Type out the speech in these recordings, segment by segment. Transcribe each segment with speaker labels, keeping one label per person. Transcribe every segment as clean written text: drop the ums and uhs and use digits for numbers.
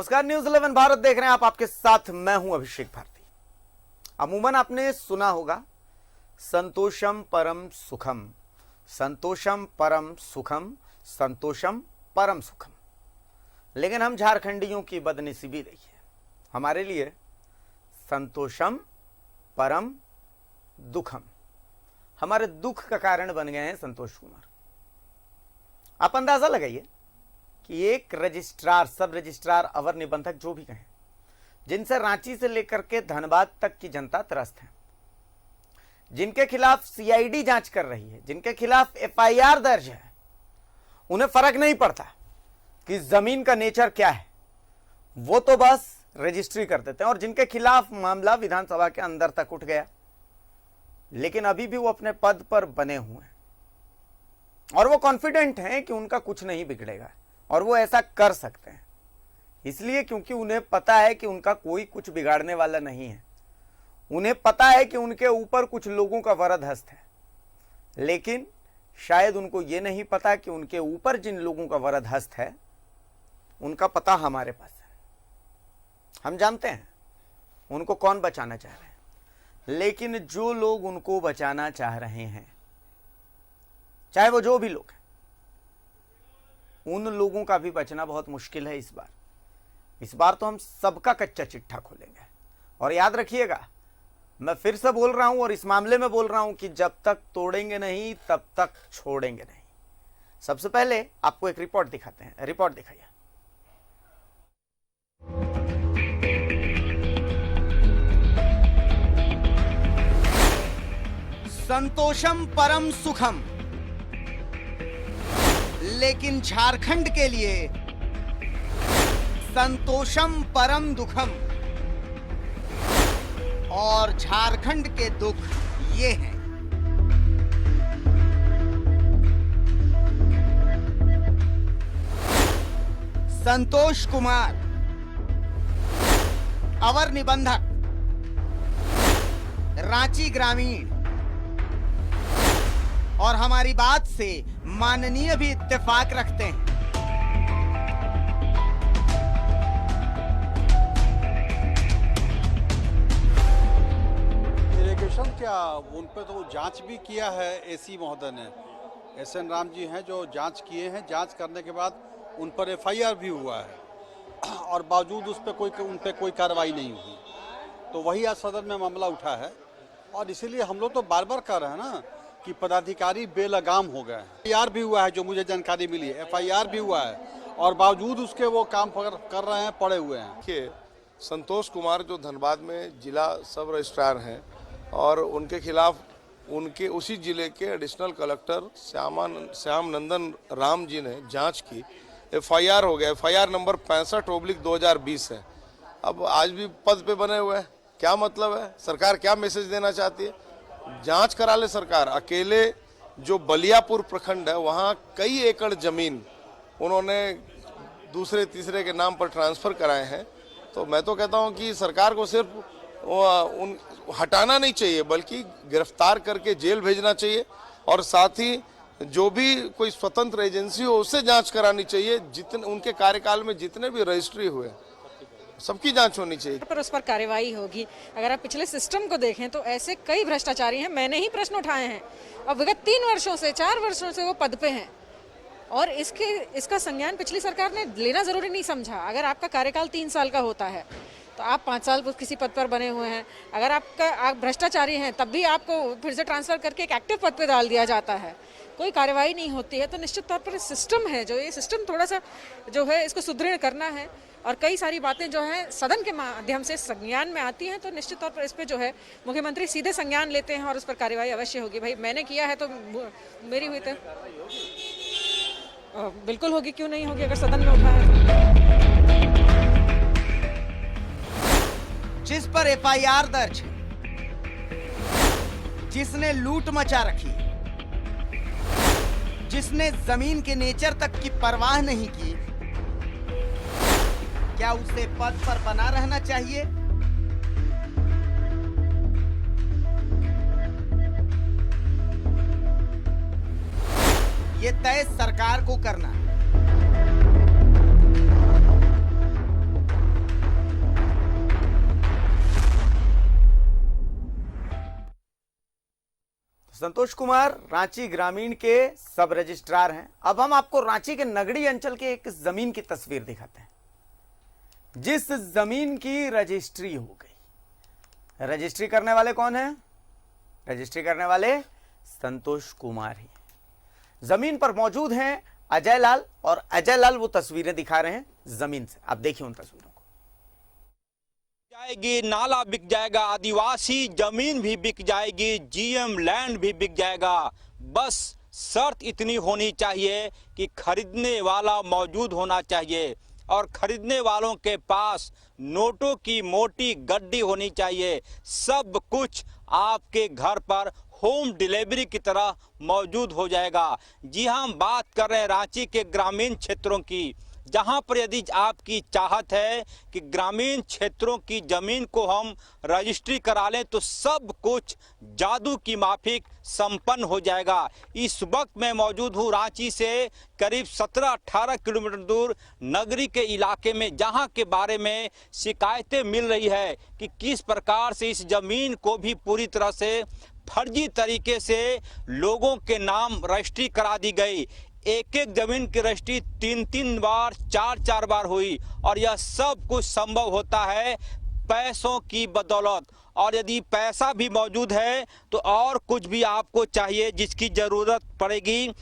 Speaker 1: नमस्कार, न्यूज 11 भारत देख रहे हैं आप। आपके साथ मैं हूं अभिषेक भारती। अमूमन आपने सुना होगा संतोषम परम सुखम, संतोषम परम सुखम, संतोषम परम सुखम। लेकिन हम झारखंडियों की बदनसीबी रही है, हमारे लिए संतोषम परम दुखम, हमारे दुख का कारण बन गए हैं संतोष कुमार। आप अंदाजा लगाइए कि एक रजिस्ट्रार, सब रजिस्ट्रार, अवर निबंधक, जो भी कहें, जिनसे रांची से लेकर के धनबाद तक की जनता त्रस्त है, जिनके खिलाफ सीआईडी जांच कर रही है, जिनके खिलाफ एफआईआर दर्ज है, उन्हें फर्क नहीं पड़ता कि जमीन का नेचर क्या है, वो तो बस रजिस्ट्री कर देते हैं। और जिनके खिलाफ मामला विधानसभा के अंदर तक उठ गया, लेकिन अभी भी वो अपने पद पर बने हुए हैं और वो कॉन्फिडेंट हैं कि उनका कुछ नहीं बिगड़ेगा और वो ऐसा कर सकते हैं। इसलिए क्योंकि उन्हें पता है कि उनका कोई कुछ बिगाड़ने वाला नहीं है, उन्हें पता है कि उनके ऊपर कुछ लोगों का वरद हस्त है, लेकिन शायद उनको ये नहीं पता कि उनके ऊपर जिन लोगों का वरद हस्त है उनका पता हमारे पास है। हम जानते हैं उनको कौन बचाना चाह रहे हैं, लेकिन जो लोग उनको बचाना चाह रहे हैं, चाहे वो जो भी लोग हैं, उन लोगों का भी बचना बहुत मुश्किल है। इस बार तो हम सबका कच्चा चिट्ठा खोलेंगे। और याद रखिएगा, मैं फिर से बोल रहा हूं और इस मामले में बोल रहा हूं कि जब तक तोड़ेंगे नहीं तब तक छोड़ेंगे नहीं। सबसे पहले आपको एक रिपोर्ट दिखाते हैं। रिपोर्ट दिखाइए। संतोषम परम सुखम, लेकिन झारखंड के लिए संतोषम परम दुखम। और झारखंड के दुख ये हैं। संतोष कुमार, अवर निबंधक, रांची ग्रामीण, और हमारी बात से माननीय भी इत्तेफाक रखते हैं।
Speaker 2: इरिगेशन क्या, उन पे तो जांच भी किया है एसी महोदय ने, एसएन राम जी हैं जो जांच किए हैं। जांच करने के बाद उन पर एफआईआर भी हुआ है और बावजूद उस पर उन पर कोई कार्रवाई नहीं हुई। तो वही आज सदन में मामला उठा है और इसीलिए हम लोग तो बार बार कह रहे हैं ना कि पदाधिकारी बेलगाम हो गए हैं। एफआईआर भी हुआ है, जो मुझे जानकारी मिली है, एफआईआर भी हुआ है और बावजूद उसके वो काम कर रहे हैं, पड़े हुए हैं।
Speaker 3: देखिए, संतोष कुमार जो धनबाद में जिला सब रजिस्ट्रार हैं और उनके खिलाफ उनके उसी जिले के एडिशनल कलेक्टर श्याम नंदन राम जी ने जांच की, एफआईआर हो गया। एफआईआर नंबर 65/2020 है। अब आज भी पद पे बने हुए हैं। क्या मतलब है? सरकार क्या मैसेज देना चाहती है? जांच करा ले सरकार। अकेले जो बलियापुर प्रखंड है, वहाँ कई एकड़ जमीन उन्होंने दूसरे तीसरे के नाम पर ट्रांसफर कराए हैं। तो मैं तो कहता हूँ कि सरकार को सिर्फ हटाना नहीं चाहिए, बल्कि गिरफ्तार करके जेल भेजना चाहिए और साथ ही जो भी कोई स्वतंत्र एजेंसी हो उससे जांच करानी चाहिए। जितने उनके कार्यकाल में जितने भी रजिस्ट्री हुए सबकी जांच होनी चाहिए,
Speaker 4: पर उस पर कार्रवाई होगी। अगर आप पिछले सिस्टम को देखें तो ऐसे कई भ्रष्टाचारी हैं, मैंने ही प्रश्न उठाए हैं और विगत 3 वर्षों से 4 वर्षों से वो पद पे हैं और इसका संज्ञान पिछली सरकार ने लेना जरूरी नहीं समझा। अगर आपका कार्यकाल 3 साल का होता है तो आप 5 साल किसी पद पर बने हुए हैं, अगर आप भ्रष्टाचारी हैं तब भी आपको फिर से ट्रांसफर करके एक एक्टिव पद पे डाल दिया जाता है, कोई कार्रवाई नहीं होती है। तो निश्चित तौर पर सिस्टम है, जो ये सिस्टम थोड़ा सा जो है इसको सुदृढ़ करना है और कई सारी बातें जो है सदन के माध्यम से संज्ञान में आती हैं। तो निश्चित तौर पर इस पे जो है मुख्यमंत्री सीधे संज्ञान लेते हैं और उस पर कार्रवाई अवश्य होगी। भाई मैंने किया है तो मेरी हुई तो बिल्कुल होगी, क्यों नहीं होगी अगर सदन में उठा है तो।
Speaker 1: जिस पर एफआईआर दर्ज है, जिसने लूट मचा रखी, जिसने जमीन के नेचर तक की परवाह नहीं की, क्या उसे पद पर बना रहना चाहिए? ये तय सरकार को करना है। संतोष कुमार रांची ग्रामीण के सब रजिस्ट्रार हैं। अब हम आपको रांची के नगड़ी अंचल के एक जमीन की तस्वीर दिखाते हैं, जिस जमीन की रजिस्ट्री हो गई। रजिस्ट्री करने वाले कौन है? रजिस्ट्री करने वाले संतोष कुमार ही। जमीन पर मौजूद हैं अजय लाल, और अजय लाल वो तस्वीरें दिखा रहे हैं जमीन से। आप देखिए उन तस्वीरों को।
Speaker 5: जाएगी, नाला बिक जाएगा, आदिवासी जमीन भी बिक जाएगी, जीएम लैंड भी बिक जाएगा। बस शर्त इतनी होनी चाहिए कि खरीदने वाला मौजूद होना चाहिए, और खरीदने वालों के पास नोटों की मोटी गड्डी होनी चाहिए। सब कुछ आपके घर पर होम डिलीवरी की तरह मौजूद हो जाएगा। जी हाँ, हम बात कर रहे हैं रांची के ग्रामीण क्षेत्रों की, जहां पर यदि आपकी चाहत है कि ग्रामीण क्षेत्रों की जमीन को हम रजिस्ट्री करा लें तो सब कुछ जादू की माफिक संपन्न हो जाएगा। इस वक्त मैं मौजूद हूं रांची से करीब 17-18 किलोमीटर दूर नगरी के इलाके में, जहां के बारे में शिकायतें मिल रही है कि किस प्रकार से इस जमीन को भी पूरी तरह से फर्जी तरीके से लोगों के नाम रजिस्ट्री करा दी गई। एक एक जमीन की रजिस्ट्री 3-3 बार 4-4 बार हुई, और यह सब कुछ संभव होता है पैसों की बदौलत। और यदि पैसा भी मौजूद है तो और कुछ भी आपको चाहिए जिसकी ज़रूरत पड़ेगी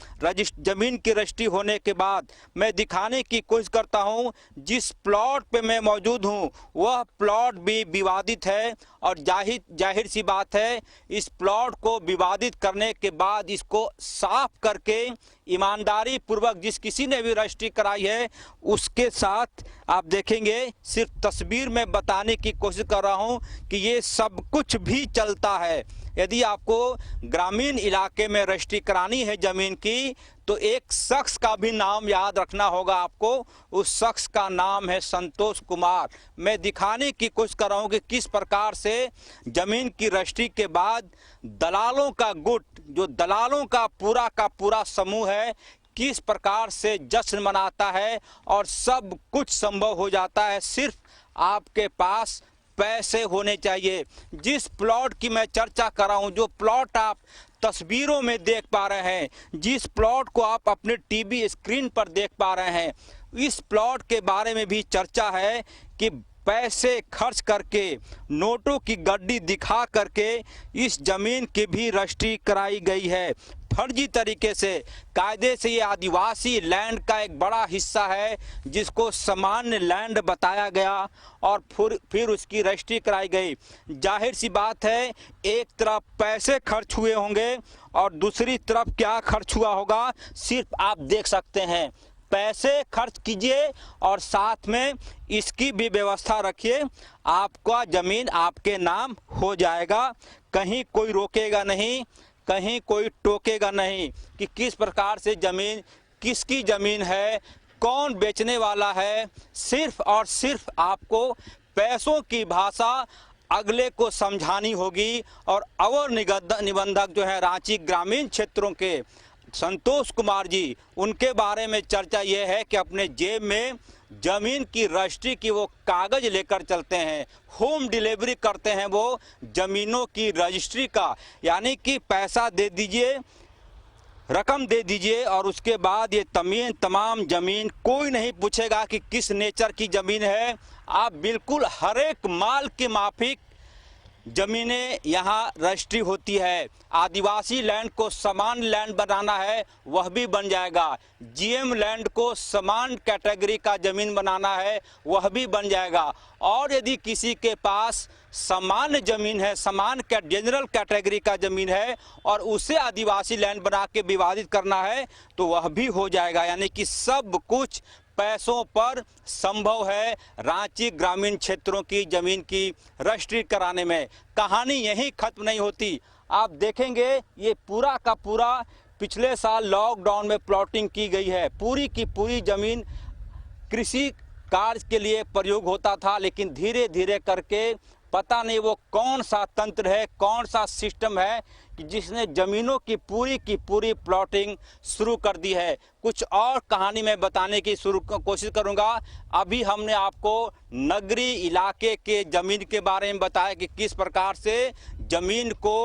Speaker 5: जमीन की रजिस्ट्री होने के बाद। मैं दिखाने की कोशिश करता हूं, जिस प्लॉट पे मैं मौजूद हूं वह प्लॉट भी विवादित है, और जाहिर सी बात है इस प्लॉट को विवादित करने के बाद इसको साफ करके ईमानदारी पूर्वक जिस किसी ने भी रजिस्ट्री कराई है उसके साथ आप देखेंगे, सिर्फ तस्वीर में बताने की कोशिश कर रहा हूं कि ये सब कुछ भी चलता है। यदि आपको ग्रामीण इलाके में रजिस्ट्री करानी है जमीन की तो एक शख्स का भी नाम याद रखना होगा आपको। उस शख्स का नाम है संतोष कुमार। मैं दिखाने की कोशिश कर रहा हूं कि किस प्रकार से जमीन की रजिस्ट्री के बाद दलालों का गुट, जो दलालों का पूरा समूह है, किस प्रकार से जश्न मनाता है और सब कुछ संभव हो जाता है सिर्फ आपके पास पैसे होने चाहिए। जिस प्लॉट की मैं चर्चा कर रहा हूं, जो प्लॉट आप तस्वीरों में देख पा रहे हैं, जिस प्लॉट को आप अपने टीवी स्क्रीन पर देख पा रहे हैं, इस प्लॉट के बारे में भी चर्चा है कि पैसे खर्च करके, नोटों की गड्डी दिखा करके इस जमीन की भी रजिस्ट्री कराई गई है फर्जी तरीके से। कायदे से ये आदिवासी लैंड का एक बड़ा हिस्सा है जिसको सामान्य लैंड बताया गया और फिर उसकी रजिस्ट्री कराई गई। जाहिर सी बात है, एक तरफ पैसे खर्च हुए होंगे और दूसरी तरफ क्या खर्च हुआ होगा सिर्फ आप देख सकते हैं। पैसे खर्च कीजिए और साथ में इसकी भी व्यवस्था रखिए, आपका ज़मीन आपके नाम हो जाएगा। कहीं कोई रोकेगा नहीं, कहीं कोई टोकेगा नहीं कि किस प्रकार से ज़मीन, किसकी ज़मीन है, कौन बेचने वाला है। सिर्फ और सिर्फ आपको पैसों की भाषा अगले को समझानी होगी। और अवर निबंधक जो है रांची ग्रामीण क्षेत्रों के संतोष कुमार जी, उनके बारे में चर्चा ये है कि अपने जेब में जमीन की रजिस्ट्री की वो कागज लेकर चलते हैं, होम डिलीवरी करते हैं वो जमीनों की रजिस्ट्री का। यानी कि पैसा दे दीजिए, रकम दे दीजिए और उसके बाद ये तमाम जमीन कोई नहीं पूछेगा कि किस नेचर की ज़मीन है। आप बिल्कुल हर एक माल के माफिक जमीनें यहाँ रजिस्ट्री होती है। आदिवासी लैंड को समान लैंड बनाना है वह भी बन जाएगा, जीएम लैंड को समान कैटेगरी का ज़मीन बनाना है वह भी बन जाएगा। और यदि किसी के पास समान ज़मीन है, समान जनरल कैटेगरी का ज़मीन है और उसे आदिवासी लैंड बना के विवादित करना है तो वह भी हो जाएगा। यानी कि सब कुछ पैसों पर संभव है रांची ग्रामीण क्षेत्रों की जमीन की रजिस्ट्री कराने में। कहानी यहीं खत्म नहीं होती। आप देखेंगे ये पूरा का पूरा पिछले साल लॉकडाउन में प्लॉटिंग की गई है। पूरी की पूरी जमीन कृषि कार्य के लिए प्रयोग होता था, लेकिन धीरे धीरे करके पता नहीं वो कौन सा तंत्र है, कौन सा सिस्टम है कि जिसने ज़मीनों की पूरी प्लॉटिंग शुरू कर दी है। कुछ और कहानी मैं बताने की कोशिश करूंगा। अभी हमने आपको नगरी इलाके के ज़मीन के बारे में बताया कि किस प्रकार से ज़मीन को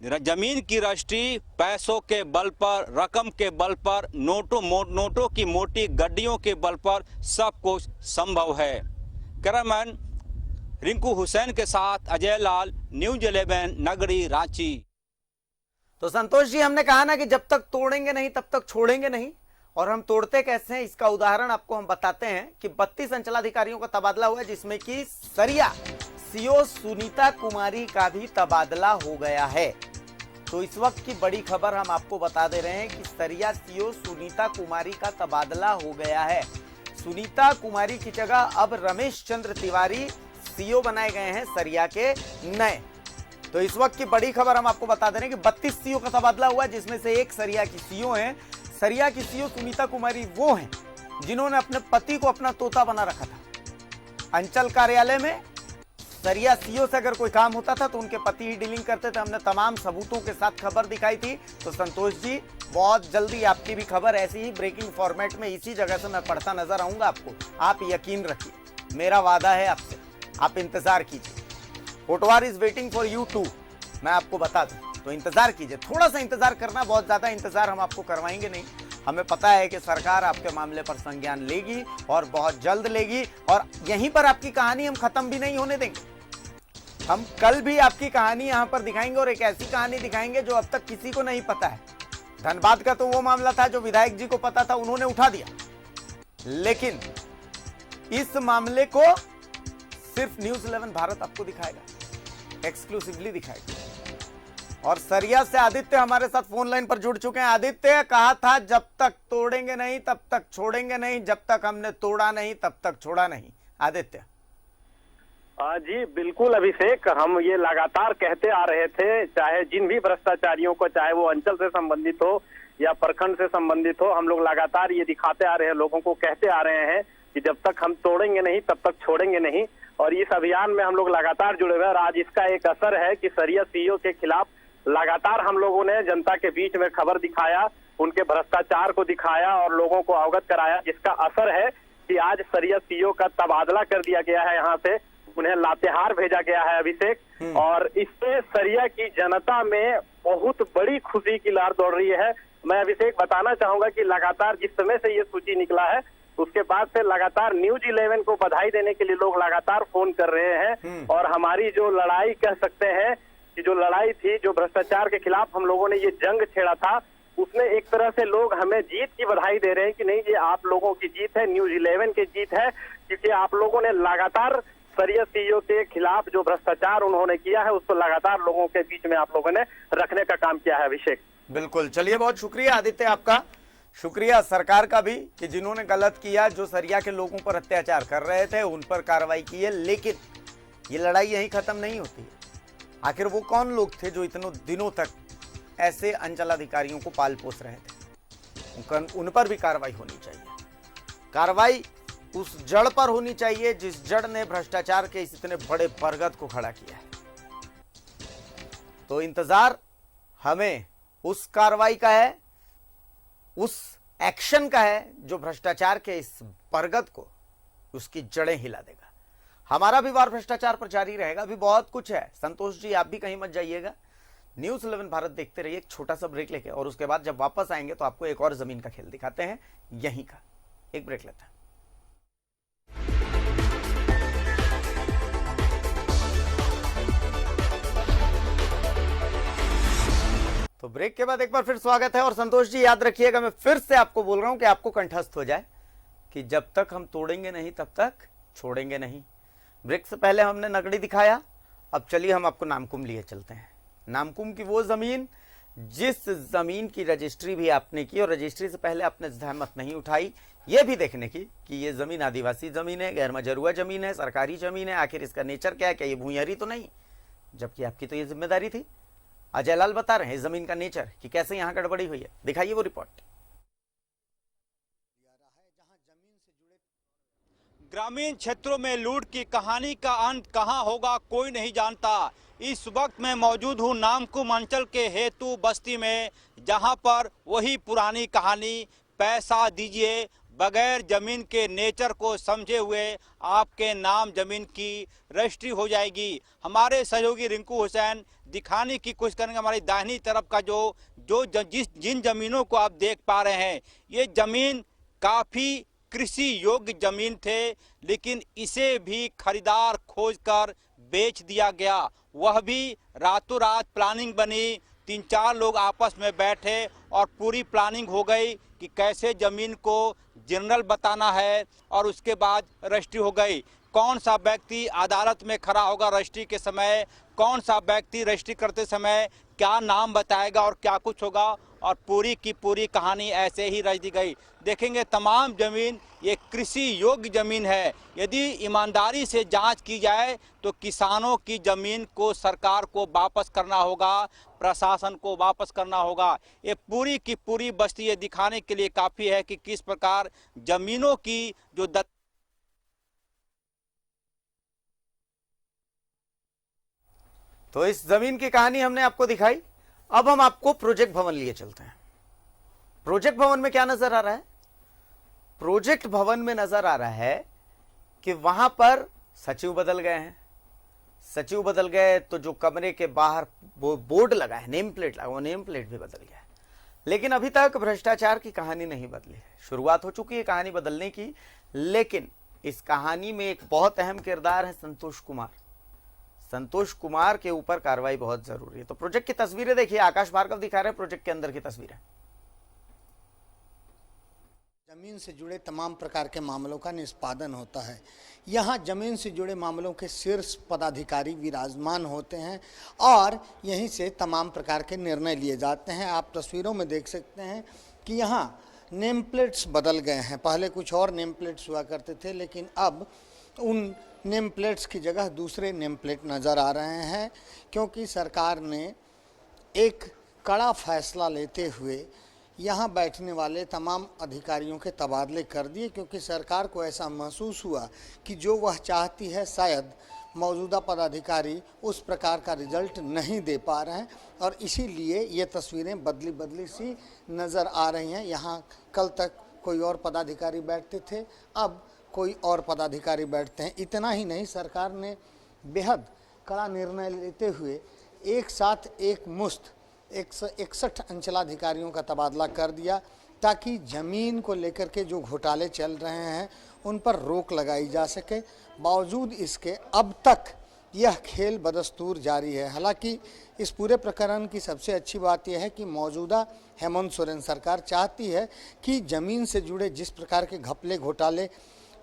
Speaker 5: जमीन की रजिस्ट्री पैसों के बल पर, रकम के बल पर, नोटों की मोटी गड्डियों के बल पर सब कुछ संभव है। कैमरामैन रिंकू हुसैन के साथ अजय लाल, न्यूज़ 11 नगरी, रांची।
Speaker 1: तो संतोष जी, हमने कहा ना कि जब तक तोड़ेंगे नहीं तब तक छोड़ेंगे नहीं, और हम तोड़ते कैसे हैं इसका उदाहरण आपको हम बताते हैं कि 32 अंचलाधिकारियों का तबादला हुआ है, जिसमें कि सरिया सीओ सुनीता कुमारी का भी तबादला हो गया है। तो इस वक्त की बड़ी खबर हम आपको बता दे रहे हैं कि सरिया सीओ सुनीता कुमारी का तबादला हो गया है। सुनीता कुमारी की जगह अब रमेश चंद्र तिवारी सीओ बनाए गए हैं सरिया के नए। तो इस वक्त की बड़ी खबर हम आपको बता दे रहे हैं कि 32 सीओ का तबादला हुआ, जिसमें से एक सरिया की सीओ है। सरिया की सीओ सुनीता कुमारी वो हैं जिन्होंने अपने पति को अपना तोता बना रखा था। अंचल कार्यालय में सरिया सीओ से अगर कोई काम होता था तो उनके पति ही डीलिंग करते थे। हमने तमाम सबूतों के साथ खबर दिखाई थी। तो संतोष जी, बहुत जल्दी आपकी भी खबर ऐसी ही ब्रेकिंग फॉर्मेट में इसी जगह से मैं पढ़ता नजर आऊंगा आपको। आप यकीन रखिए, मेरा वादा है आपसे, आप इंतजार कीजिए। Kotwar is waiting for you too, मैं आपको बता दूं, तो इंतजार कीजिए। थोड़ा सा इंतजार करना, बहुत ज्यादा इंतजार हम आपको करवाएंगे नहीं। हमें पता है कि सरकार आपके मामले पर संज्ञान लेगी और बहुत जल्द लेगी, और यहीं पर आपकी कहानी हम खत्म भी नहीं होने देंगे। हम कल भी आपकी कहानी यहां पर दिखाएंगे, और एक ऐसी कहानी दिखाएंगे जो अब तक किसी को नहीं पता है। धनबाद का तो वो मामला था जो विधायक जी को पता था, उन्होंने उठा दिया, लेकिन इस मामले को सिर्फ न्यूज़ 11 भारत आपको दिखाएगा, एक्सक्लूसिवली दिखाएगा। और सरिया से आदित्य हमारे साथ फोन लाइन पर जुड़ चुके हैं। आदित्य, कहा था जब तक तोड़ेंगे नहीं तब तक छोड़ेंगे नहीं, जब तक हमने तोड़ा नहीं तब तक छोड़ा नहीं। आदित्य
Speaker 6: जी बिल्कुल अभिषेक, हम ये लगातार कहते आ रहे थे, चाहे जिन भी भ्रष्टाचारियों को, चाहे वो अंचल से संबंधित हो या प्रखंड से संबंधित हो, हम लोग लगातार ये दिखाते आ रहे हैं, लोगों को कहते आ रहे हैं कि जब तक हम तोड़ेंगे नहीं तब तक छोड़ेंगे नहीं। और इस अभियान में हम लोग लगातार जुड़े हुए हैं। आज इसका एक असर है कि सरिया सीईओ के खिलाफ लगातार हम लोगों ने जनता के बीच में खबर दिखाया, उनके भ्रष्टाचार को दिखाया और लोगों को अवगत कराया, जिसका असर है कि आज सरिया सीईओ का तबादला कर दिया गया है, यहाँ से उन्हें लातेहार भेजा गया है अभिषेक। और इससे सरिया की जनता में बहुत बड़ी खुशी की लहर दौड़ रही है। मैं अभिषेक बताना चाहूंगा कि लगातार जिस समय से ये सूची निकला है उसके बाद से लगातार न्यूज़ 11 को बधाई देने के लिए लोग लगातार फोन कर रहे हैं। और हमारी जो लड़ाई कह सकते हैं कि जो लड़ाई थी, जो भ्रष्टाचार के खिलाफ हम लोगों ने ये जंग छेड़ा था, उसमें एक तरह से लोग हमें जीत की बधाई दे रहे हैं कि नहीं, ये आप लोगों की जीत है, न्यूज़ 11 की जीत है, क्योंकि आप लोगों ने लगातार सरिया सीईओ के खिलाफ जो भ्रष्टाचार उन्होंने किया है उसको लगातार लोगों के बीच में आप लोगों ने रखने का काम किया है अभिषेक।
Speaker 1: बिल्कुल, चलिए बहुत शुक्रिया आदित्य, आपका शुक्रिया सरकार का भी कि जिन्होंने गलत किया, जो सरिया के लोगों पर अत्याचार कर रहे थे उन पर कार्रवाई की है। लेकिन ये लड़ाई यहीं खत्म नहीं होती है। आखिर वो कौन लोग थे जो इतने दिनों तक ऐसे अंचलाधिकारियों को पाल पोस रहे थे? उन पर भी कार्रवाई होनी चाहिए। कार्रवाई उस जड़ पर होनी चाहिए जिस जड़ ने भ्रष्टाचार के इस इतने बड़े बरगद को खड़ा किया है। तो इंतजार हमें उस कार्रवाई का है, उस एक्शन का है जो भ्रष्टाचार के इस बरगद को, उसकी जड़ें हिला देगा। हमारा भी वार भ्रष्टाचार पर जारी रहेगा। अभी बहुत कुछ है। संतोष जी, आप भी कहीं मत जाइएगा, न्यूज़ 11 भारत देखते रहिए। एक छोटा सा ब्रेक लेके, और उसके बाद जब वापस आएंगे तो आपको एक और जमीन का खेल दिखाते हैं, यहीं का एक ब्रेक लेते हैं। तो ब्रेक के बाद एक बार फिर स्वागत है। और संतोष जी, याद रखिएगा, मैं फिर से आपको बोल रहा हूं कि आपको कंठस्थ हो जाए कि जब तक हम तोड़ेंगे नहीं तब तक छोड़ेंगे नहीं। ब्रेक से पहले हमने नगड़ी दिखाया, अब चलिए हम आपको नामकुम लिए चलते हैं। नामकुम की वो जमीन जिस जमीन की रजिस्ट्री भी आपने की और रजिस्ट्री से पहले आपने जहमत नहीं उठाई ये भी देखने की कि ये जमीन आदिवासी जमीन है, गैर मजरूआ जमीन है, सरकारी जमीन है, आखिर इसका नेचर क्या है, क्या ये भूइयारी तो नहीं, जबकि आपकी तो ये जिम्मेदारी थी। अजय लाल बता रहे हैं इस जमीन का नेचर कि कैसे यहाँ गड़बड़ी हुई है। दिखाइए वो रिपोर्ट।
Speaker 5: ग्रामीण क्षेत्रों में लूट की कहानी का अंत कहां होगा कोई नहीं जानता। इस वक्त मैं मौजूद हूं नामकुम अंचल के हेतु बस्ती में, जहां पर वही पुरानी कहानी, पैसा दीजिए बगैर जमीन के नेचर को समझे हुए आपके नाम जमीन की रजिस्ट्री हो जाएगी। हमारे सहयोगी रिंकू हुसैन दिखाने की कोशिश करेंगे। हमारी दाहिनी तरफ का जिन जमीनों को आप देख पा रहे हैं, ये जमीन काफी कृषि योग्य जमीन थे, लेकिन इसे भी खरीदार खोजकर बेच दिया गया। वह भी रातों रात प्लानिंग बनी, 3-4 लोग आपस में बैठे और पूरी प्लानिंग हो गई कि कैसे जमीन को जनरल बताना है और उसके बाद रजिस्ट्री हो गई। कौन सा व्यक्ति अदालत में खड़ा होगा रजिस्ट्री के समय, कौन सा व्यक्ति रजिस्ट्री करते समय क्या नाम बताएगा और क्या कुछ होगा, और पूरी की पूरी कहानी ऐसे ही रच दी गई। देखेंगे तमाम जमीन ये कृषि योग्य जमीन है। यदि ईमानदारी से जांच की जाए तो किसानों की जमीन को सरकार को वापस करना होगा, प्रशासन को वापस करना होगा। ये पूरी की पूरी बस्ती ये दिखाने के लिए काफ़ी है कि किस प्रकार जमीनों की जो
Speaker 1: तो इस जमीन की कहानी हमने आपको दिखाई। अब हम आपको प्रोजेक्ट भवन लिए चलते हैं। प्रोजेक्ट भवन में क्या नजर आ रहा है? प्रोजेक्ट भवन में नजर आ रहा है कि वहां पर सचिव बदल गए हैं। सचिव बदल गए तो जो कमरे के बाहर बोर्ड लगा है, नेम प्लेट लगा, वो नेम प्लेट भी बदल गया है। लेकिन अभी तक भ्रष्टाचार की कहानी नहीं बदली है। शुरुआत हो चुकी है कहानी बदलने की, लेकिन इस कहानी में एक बहुत अहम किरदार है संतोष कुमार। संतोष कुमार के ऊपर कार्रवाई बहुत जरूरी है। तो प्रोजेक्ट की तस्वीरें देखिए, आकाश भार्गव दिखा रहे हैं प्रोजेक्ट के अंदर की तस्वीरें।
Speaker 7: जमीन से जुड़े तमाम प्रकार के मामलों का निष्पादन होता है। यहाँ जमीन से जुड़े मामलों के शीर्ष पदाधिकारी विराजमान होते हैं और यहीं से तमाम प्रकार के निर्णय लिए जाते हैं। आप तस्वीरों में देख सकते हैं कि यहाँ नेम प्लेट्स बदल गए हैं। पहले कुछ और नेम प्लेट्स हुआ करते थे, लेकिन अब उन नेम प्लेट्स की जगह दूसरे नेम प्लेट नज़र आ रहे हैं, क्योंकि सरकार ने एक कड़ा फैसला लेते हुए यहाँ बैठने वाले तमाम अधिकारियों के तबादले कर दिए, क्योंकि सरकार को ऐसा महसूस हुआ कि जो वह चाहती है शायद मौजूदा पदाधिकारी उस प्रकार का रिजल्ट नहीं दे पा रहे हैं, और इसीलिए ये तस्वीरें बदली बदली सी नज़र आ रही हैं। यहाँ कल तक कोई और पदाधिकारी बैठते थे, अब कोई और पदाधिकारी बैठते हैं। इतना ही नहीं, सरकार ने बेहद कड़ा निर्णय लेते हुए एक साथ एक मुश्त 161 अंचलाधिकारियों का तबादला कर दिया, ताकि ज़मीन को लेकर के जो घोटाले चल रहे हैं उन पर रोक लगाई जा सके। बावजूद इसके अब तक यह खेल बदस्तूर जारी है। हालांकि इस पूरे प्रकरण की सबसे अच्छी बात यह है कि मौजूदा हेमंत सोरेन सरकार चाहती है कि ज़मीन से जुड़े जिस प्रकार के घपले घोटाले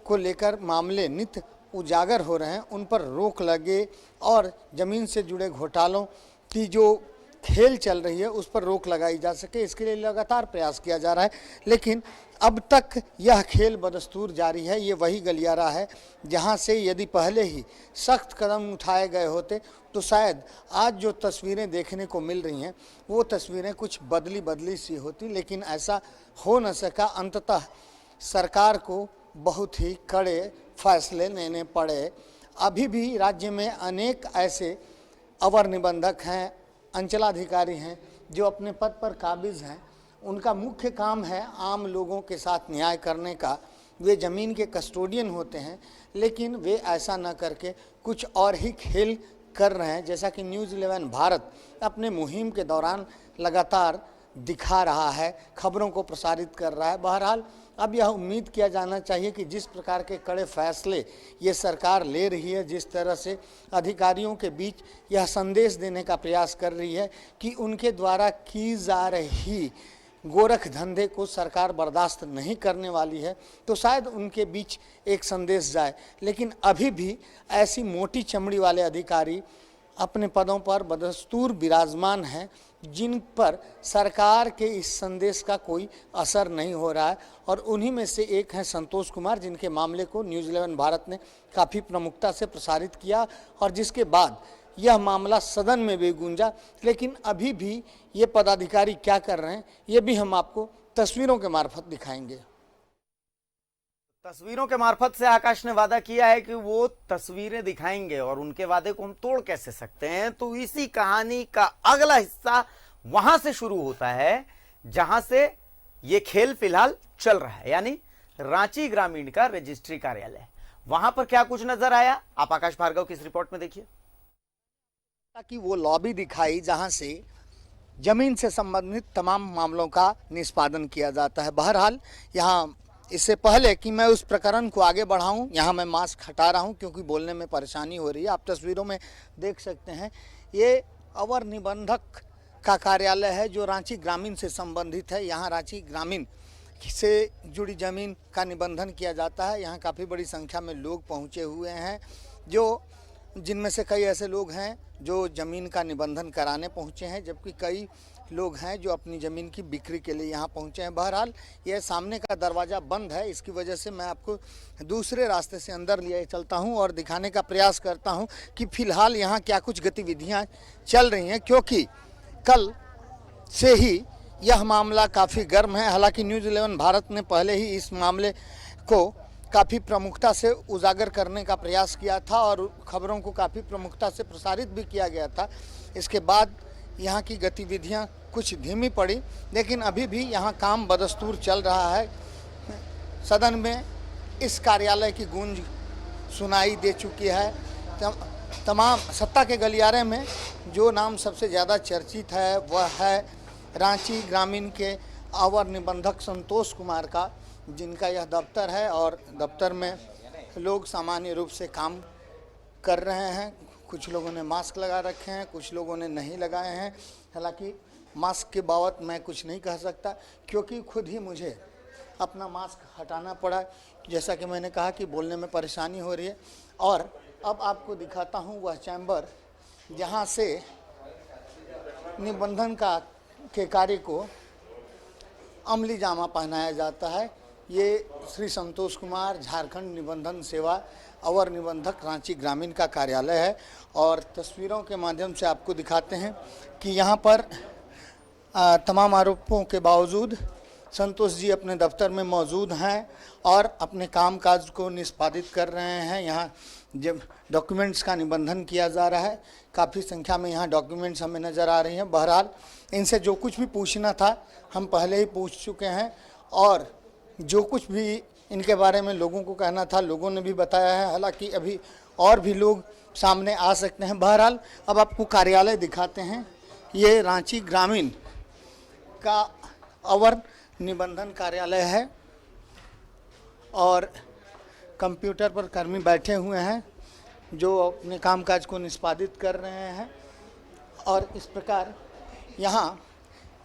Speaker 7: को लेकर मामले नित्य उजागर हो रहे हैं उन पर रोक लगे और ज़मीन से जुड़े घोटालों की जो खेल चल रही है उस पर रोक लगाई जा सके। इसके लिए लगातार प्रयास किया जा रहा है, लेकिन अब तक यह खेल बदस्तूर जारी है। ये वही गलियारा है जहां से यदि पहले ही सख्त कदम उठाए गए होते तो शायद आज जो तस्वीरें देखने को मिल रही हैं वो तस्वीरें कुछ बदली बदली सी होती, लेकिन ऐसा हो न सका। अंततः सरकार को बहुत ही कड़े फैसले लेने पड़े। अभी भी राज्य में अनेक ऐसे अवर निबंधक हैं, अंचलाधिकारी हैं जो अपने पद पर काबिज हैं। उनका मुख्य काम है आम लोगों के साथ न्याय करने का। वे ज़मीन के कस्टोडियन होते हैं, लेकिन वे ऐसा न करके कुछ और ही खेल कर रहे हैं, जैसा कि न्यूज़ 11 भारत अपने मुहिम के दौरान लगातार दिखा रहा है, खबरों को प्रसारित कर रहा है। बहरहाल अब यह उम्मीद किया जाना चाहिए कि जिस प्रकार के कड़े फैसले ये सरकार ले रही है, जिस तरह से अधिकारियों के बीच यह संदेश देने का प्रयास कर रही है कि उनके द्वारा की जा रही गोरख धंधे को सरकार बर्दाश्त नहीं करने वाली है, तो शायद उनके बीच एक संदेश जाए। लेकिन अभी भी ऐसी मोटी चमड़ी वाले अधिकारी अपने पदों पर बदस्तूर विराजमान हैं जिन पर सरकार के इस संदेश का कोई असर नहीं हो रहा है, और उन्हीं में से एक हैं संतोष कुमार, जिनके मामले को न्यूज़ 11 भारत ने काफ़ी प्रमुखता से प्रसारित किया और जिसके बाद यह मामला सदन में भी गूंजा। लेकिन अभी भी ये पदाधिकारी क्या कर रहे हैं ये भी हम आपको तस्वीरों के मार्फत दिखाएंगे।
Speaker 1: तस्वीरों के मार्फत से आकाश ने वादा किया है कि वो तस्वीरें दिखाएंगे, और उनके वादे को हम तोड़ कैसे सकते हैं। तो इसी कहानी का अगला हिस्सा वहां से शुरू होता है जहां से ये खेल फिलहाल चल रहा है, यानी रांची ग्रामीण का रजिस्ट्री कार्यालय। वहां पर क्या कुछ नजर आया, आप आकाश भार्गव की इस रिपोर्ट में देखिए।
Speaker 7: कि वो लॉबी दिखाई जहां से जमीन से संबंधित तमाम मामलों का निष्पादन किया जाता है। बहरहाल यहाँ इससे पहले कि मैं उस प्रकरण को आगे बढ़ाऊं, यहाँ मैं मास्क हटा रहा हूं क्योंकि बोलने में परेशानी हो रही है। आप तस्वीरों में देख सकते हैं, ये अवर निबंधक का कार्यालय है जो रांची ग्रामीण से संबंधित है। यहाँ रांची ग्रामीण से जुड़ी जमीन का निबंधन किया जाता है। यहाँ काफ़ी बड़ी संख्या में लोग पहुँचे हुए हैं, जिनमें से कई ऐसे लोग हैं जो ज़मीन का निबंधन कराने पहुँचे हैं, जबकि कई लोग हैं जो अपनी ज़मीन की बिक्री के लिए यहाँ पहुँचे हैं। बहरहाल यह सामने का दरवाज़ा बंद है, इसकी वजह से मैं आपको दूसरे रास्ते से अंदर लिए चलता हूँ और दिखाने का प्रयास करता हूँ कि फ़िलहाल यहाँ क्या कुछ गतिविधियाँ चल रही हैं, क्योंकि कल से ही यह मामला काफ़ी गर्म है। हालांकि न्यूज़ 11 भारत ने पहले ही इस मामले को काफ़ी प्रमुखता से उजागर करने का प्रयास किया था और खबरों को काफ़ी प्रमुखता से प्रसारित भी किया गया था। इसके बाद यहाँ की गतिविधियाँ कुछ धीमी पड़ी, लेकिन अभी भी यहाँ काम बदस्तूर चल रहा है। सदन में इस कार्यालय की गूंज सुनाई दे चुकी है। तमाम सत्ता के गलियारे में जो नाम सबसे ज़्यादा चर्चित है वह है रांची ग्रामीण के अवर निबंधक संतोष कुमार का, जिनका यह दफ्तर है और दफ्तर में लोग सामान्य रूप से काम कर रहे हैं। कुछ लोगों ने मास्क लगा रखे हैं, कुछ लोगों ने नहीं लगाए हैं। हालांकि मास्क के बाबत मैं कुछ नहीं कह सकता क्योंकि खुद ही मुझे अपना मास्क हटाना पड़ा, जैसा कि मैंने कहा कि बोलने में परेशानी हो रही है। और अब आपको दिखाता हूँ वह चैम्बर जहाँ से निबंधन के कार्य को अमली जामा पहनाया जाता है। ये श्री संतोष कुमार झारखंड निबंधन सेवा अवर निबंधक रांची ग्रामीण का कार्यालय है और तस्वीरों के माध्यम से आपको दिखाते हैं कि यहाँ पर तमाम आरोपों के बावजूद संतोष जी अपने दफ्तर में मौजूद हैं और अपने कामकाज को निष्पादित कर रहे हैं। यहाँ जब डॉक्यूमेंट्स का निबंधन किया जा रहा है, काफ़ी संख्या में यहाँ डॉक्यूमेंट्स हमें नज़र आ रही हैं। बहरहाल इनसे जो कुछ भी पूछना था हम पहले ही पूछ चुके हैं और जो कुछ भी इनके बारे में लोगों को कहना था लोगों ने भी बताया है। हालांकि अभी और भी लोग सामने आ सकते हैं। बहरहाल अब आपको कार्यालय दिखाते हैं। ये रांची ग्रामीण का अवर निबंधन कार्यालय है और कंप्यूटर पर कर्मी बैठे हुए हैं जो अपने कामकाज को निष्पादित कर रहे हैं और इस प्रकार यहाँ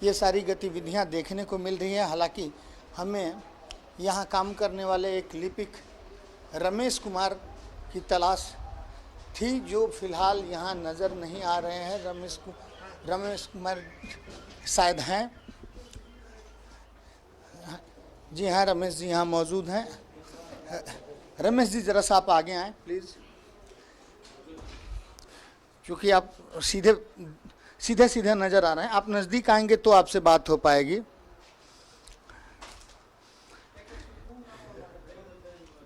Speaker 7: ये सारी गतिविधियाँ देखने को मिल रही हैं। हालांकि हमें यहाँ काम करने वाले एक लिपिक रमेश कुमार की तलाश थी, जो फिलहाल यहाँ नज़र नहीं आ रहे हैं। रमेश कुमार शायद हैं। जी हाँ, रमेश जी यहाँ मौजूद हैं। रमेश जी ज़रा सा आप आगे आएँ प्लीज़, क्योंकि आप सीधे नज़र आ रहे हैं। आप नज़दीक आएंगे तो आपसे बात हो पाएगी।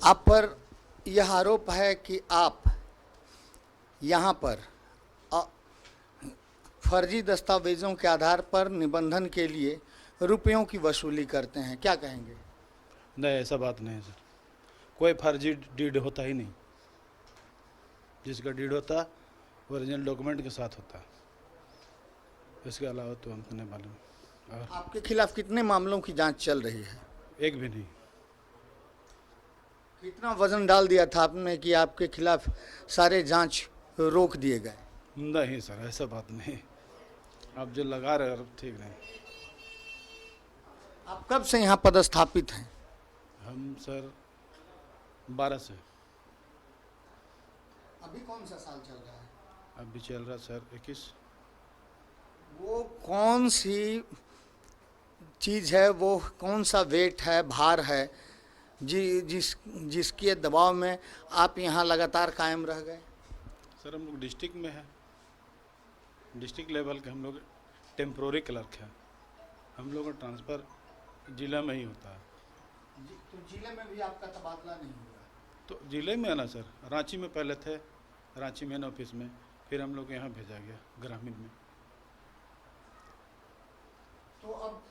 Speaker 7: आप पर यह आरोप है कि आप यहाँ पर फर्जी दस्तावेज़ों के आधार पर निबंधन के लिए रुपयों की वसूली करते हैं, क्या कहेंगे?
Speaker 8: नहीं, ऐसा बात नहीं है सर। कोई फर्जी डीड होता ही नहीं। जिसका डीड होता ओरिजिनल डॉक्यूमेंट के साथ होता, इसके अलावा तो हमको नहीं मालूम। और
Speaker 7: आपके खिलाफ कितने मामलों की जांच चल रही है?
Speaker 8: एक भी नहीं।
Speaker 7: कितना वजन डाल दिया था आपने कि आपके खिलाफ सारे जांच रोक दिए गए?
Speaker 8: नहीं सर, ऐसा बात नहीं। आप जो लगा रहे हो ठीक नहीं।
Speaker 7: आप कब से यहाँ पदस्थापित हैं?
Speaker 8: हम सर 12 से।
Speaker 7: अभी कौन सा साल चल रहा है?
Speaker 8: अभी चल रहा सर 21।
Speaker 7: वो कौन सी चीज़ है, वो कौन सा वेट है, भार है जिसके दबाव में आप यहाँ लगातार कायम रह गए?
Speaker 8: सर हम लोग डिस्ट्रिक्ट में हैं, डिस्ट्रिक्ट लेवल के हम लोग टेम्पोररी क्लर्क हैं। हम लोग का ट्रांसफ़र जिला में ही होता है।
Speaker 7: तो जिले में भी आपका तबादला नहीं हुआ?
Speaker 8: तो जिले में है ना सर, रांची में पहले थे, रांची मेन ऑफिस में, फिर हम लोग यहाँ भेजा गया ग्रामीण में।
Speaker 7: तो अब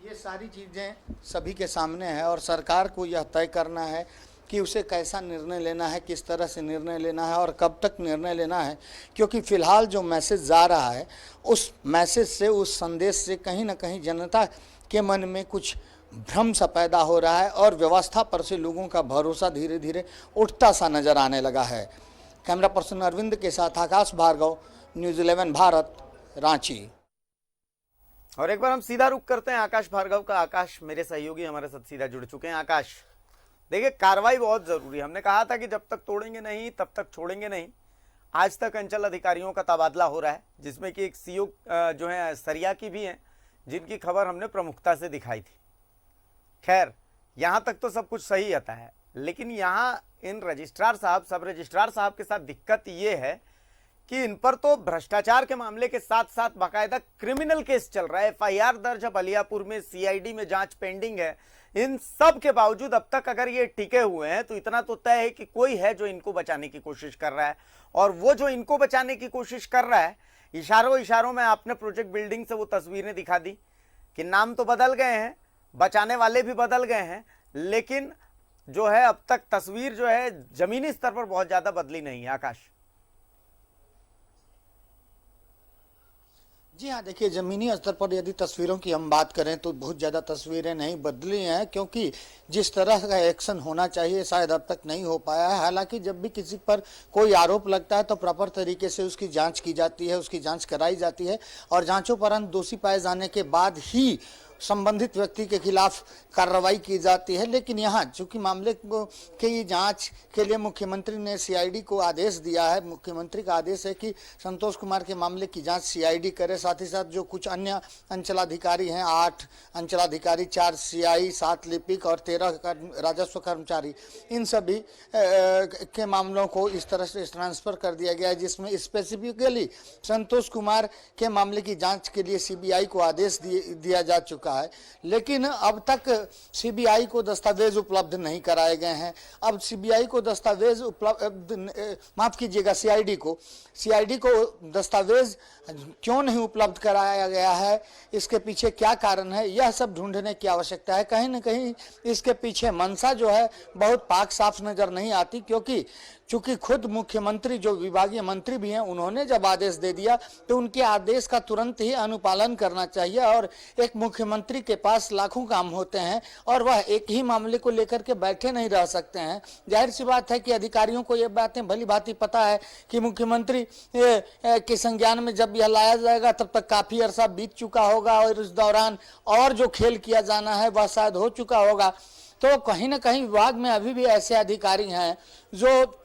Speaker 7: ये सारी चीज़ें सभी के सामने है और सरकार को यह तय करना है कि उसे कैसा निर्णय लेना है, किस तरह से निर्णय लेना है और कब तक निर्णय लेना है, क्योंकि फिलहाल जो मैसेज जा रहा है उस मैसेज से, उस संदेश से कहीं ना कहीं जनता के मन में कुछ भ्रम सा पैदा हो रहा है और व्यवस्था पर से लोगों का भरोसा धीरे धीरे उठता सा नजर आने लगा है। कैमरा पर्सन अरविंद के साथ आकाश भार्गव, न्यूज़ 11 भारत, रांची।
Speaker 1: और एक बार हम सीधा रुख करते हैं आकाश भार्गव का। आकाश मेरे सहयोगी हमारे साथ सीधा जुड़ चुके हैं। आकाश, देखिए कार्रवाई बहुत जरूरी है। हमने कहा था कि जब तक तोड़ेंगे नहीं तब तक छोड़ेंगे नहीं। आज तक अंचल अधिकारियों का तबादला हो रहा है, जिसमें कि एक सीओ जो है सरिया की भी हैं, जिनकी खबर हमने प्रमुखता से दिखाई थी। खैर, यहाँ तक तो सब कुछ सही आता है, लेकिन यहाँ इन रजिस्ट्रार साहब, सब रजिस्ट्रार साहब के साथ दिक्कत ये है कि इन पर तो भ्रष्टाचार के मामले के साथ साथ बाकायदा क्रिमिनल केस चल रहा है। एफआईआर दर्ज है बलियापुर में, सीआईडी में जांच पेंडिंग है। इन सब के बावजूद अब तक अगर ये टिके हुए हैं तो इतना तो तय है कि कोई है जो इनको बचाने की कोशिश कर रहा है। और वो जो इनको बचाने की कोशिश कर रहा है, इशारों इशारों में आपने प्रोजेक्ट बिल्डिंग से वो तस्वीरें दिखा दी कि नाम तो बदल गए हैं, बचाने वाले भी बदल गए हैं, लेकिन जो है अब तक तस्वीर जो है जमीनी स्तर पर बहुत ज्यादा बदली नहीं है। आकाश
Speaker 7: जी हाँ, देखिए जमीनी स्तर पर यदि तस्वीरों की हम बात करें तो बहुत ज़्यादा तस्वीरें नहीं बदली हैं, क्योंकि जिस तरह का एक्शन होना चाहिए शायद अब तक नहीं हो पाया है। हालांकि जब भी किसी पर कोई आरोप लगता है तो प्रॉपर तरीके से उसकी जांच की जाती है, उसकी जांच कराई जाती है और जांचोपरंत दोषी पाए जाने के बाद ही संबंधित व्यक्ति के खिलाफ कार्रवाई की जाती है। लेकिन यहाँ चूंकि मामले की जांच के लिए मुख्यमंत्री ने सीआईडी को आदेश दिया है, मुख्यमंत्री का आदेश है कि संतोष कुमार के मामले की जांच सीआईडी करे। साथ ही साथ जो कुछ अन्य अंचलाधिकारी हैं, 8 अंचलाधिकारी, 4 सीआई, 7 लिपिक और 13 राजस्व कर्मचारी, इन सभी के मामलों को इस तरह से ट्रांसफर कर दिया गया है, जिसमें स्पेसिफिकली संतोष कुमार के मामले की जाँच के लिए सीबीआई को आदेश दिया जा चुका है। लेकिन अब तक सीबीआई को दस्तावेज उपलब्ध नहीं कराए गए हैं। अब सीबीआई को दस्तावेज माफ कीजिएगा, सीआईडी को दस्तावेज क्यों नहीं उपलब्ध कराया गया है, इसके पीछे क्या कारण है, यह सब ढूंढने की आवश्यकता है। कहीं न कहीं इसके पीछे मंशा जो है बहुत पाक साफ नजर नहीं आती, क्योंकि चूंकि खुद मुख्यमंत्री जो विभागीय मंत्री भी हैं, उन्होंने जब आदेश दे दिया तो उनके आदेश का तुरंत ही अनुपालन करना चाहिए। और एक मुख्यमंत्री के पास लाखों काम होते हैं और वह एक ही मामले को लेकर के बैठे नहीं रह सकते हैं। जाहिर सी बात है कि अधिकारियों को ये बातें भली भांति पता है कि मुख्यमंत्री के संज्ञान में जब यह लाया जाएगा तब तक काफी अरसा बीत चुका होगा और इस दौरान और जो खेल किया जाना है वह शायद हो चुका होगा। तो कहीं ना कहीं विभाग में अभी भी ऐसे अधिकारी हैं जो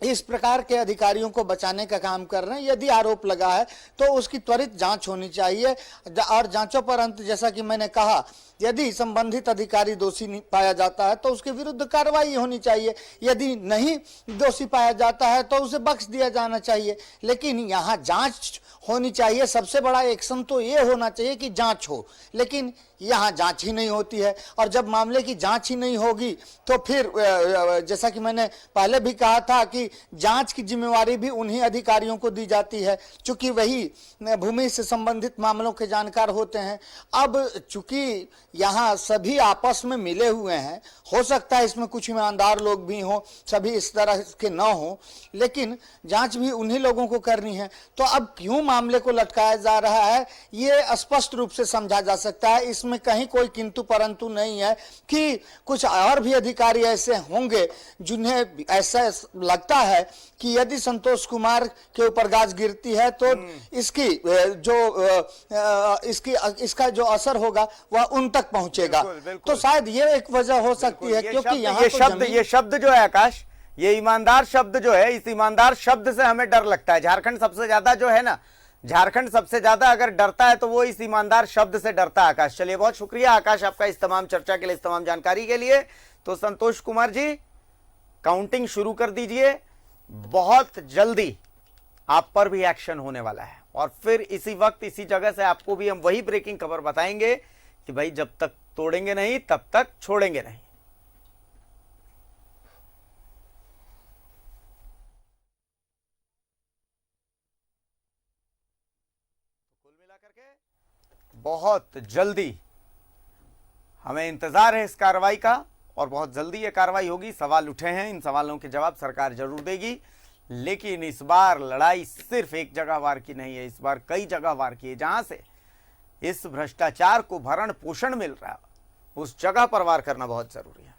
Speaker 7: इस प्रकार के अधिकारियों को बचाने का काम कर रहे हैं। यदि आरोप लगा है तो उसकी त्वरित जांच होनी चाहिए और जांचों पर अंत, जैसा कि मैंने कहा, यदि संबंधित अधिकारी दोषी नहीं पाया जाता है तो उसके विरुद्ध कार्रवाई होनी चाहिए। यदि नहीं दोषी पाया जाता है तो उसे बख्श दिया जाना चाहिए। लेकिन यहाँ जांच होनी चाहिए। सबसे बड़ा एक्शन तो ये होना चाहिए कि जांच हो, लेकिन यहाँ जांच ही नहीं होती है। और जब मामले की जांच ही नहीं होगी तो फिर जैसा कि मैंने पहले भी कहा था कि जांच की जिम्मेवारी भी उन्हीं अधिकारियों को दी जाती है, चूंकि वही भूमि से संबंधित मामलों के जानकार होते हैं। अब चूंकि यहाँ सभी आपस में मिले हुए हैं, हो सकता है इसमें कुछ ईमानदार लोग भी हों, सभी इस तरह के न हों, लेकिन जांच भी उन्हीं लोगों को करनी है। तो अब क्यों मामले को लटकाया जा रहा है, ये स्पष्ट रूप से समझा जा सकता है। इसमें कहीं कोई किंतु परंतु नहीं है कि कुछ और भी अधिकारी ऐसे होंगे जिन्हें ऐसा लगता है कि यदि संतोष कुमार के ऊपर गाज गिरती है तो इसका जो असर होगा वह उन तक पहुंचेगा। तो शायद ये एक वजह हो सकती है, क्योंकि यहाँ
Speaker 1: ये शब्द जो है आकाश, ये ईमानदार शब्द जो है, इस ईमानदार शब्द से हमें डर लगता है। झारखंड सबसे ज्यादा जो है ना, झारखंड सबसे ज्यादा अगर डरता है तो वो इस ईमानदार शब्द से डरता है। आकाश, चलिए बहुत शुक्रिया आकाश आपका इस तमाम चर्चा के लिए, इस तमाम जानकारी के लिए। तो संतोष कुमार जी, काउंटिंग शुरू कर दीजिए। बहुत जल्दी आप पर भी एक्शन होने वाला है और फिर इसी वक्त इसी जगह से आपको भी हम वही ब्रेकिंग खबर बताएंगे कि भाई जब तक तोड़ेंगे नहीं तब तक छोड़ेंगे नहीं। कुल मिलाकर के बहुत जल्दी हमें इंतजार है इस कार्रवाई का और बहुत जल्दी ये कार्रवाई होगी। सवाल उठे हैं, इन सवालों के जवाब सरकार जरूर देगी, लेकिन इस बार लड़ाई सिर्फ एक जगह वार की नहीं है, इस बार कई जगह वार की है। जहां से इस भ्रष्टाचार को भरण पोषण मिल रहा है उस जगह पर वार करना बहुत जरूरी है।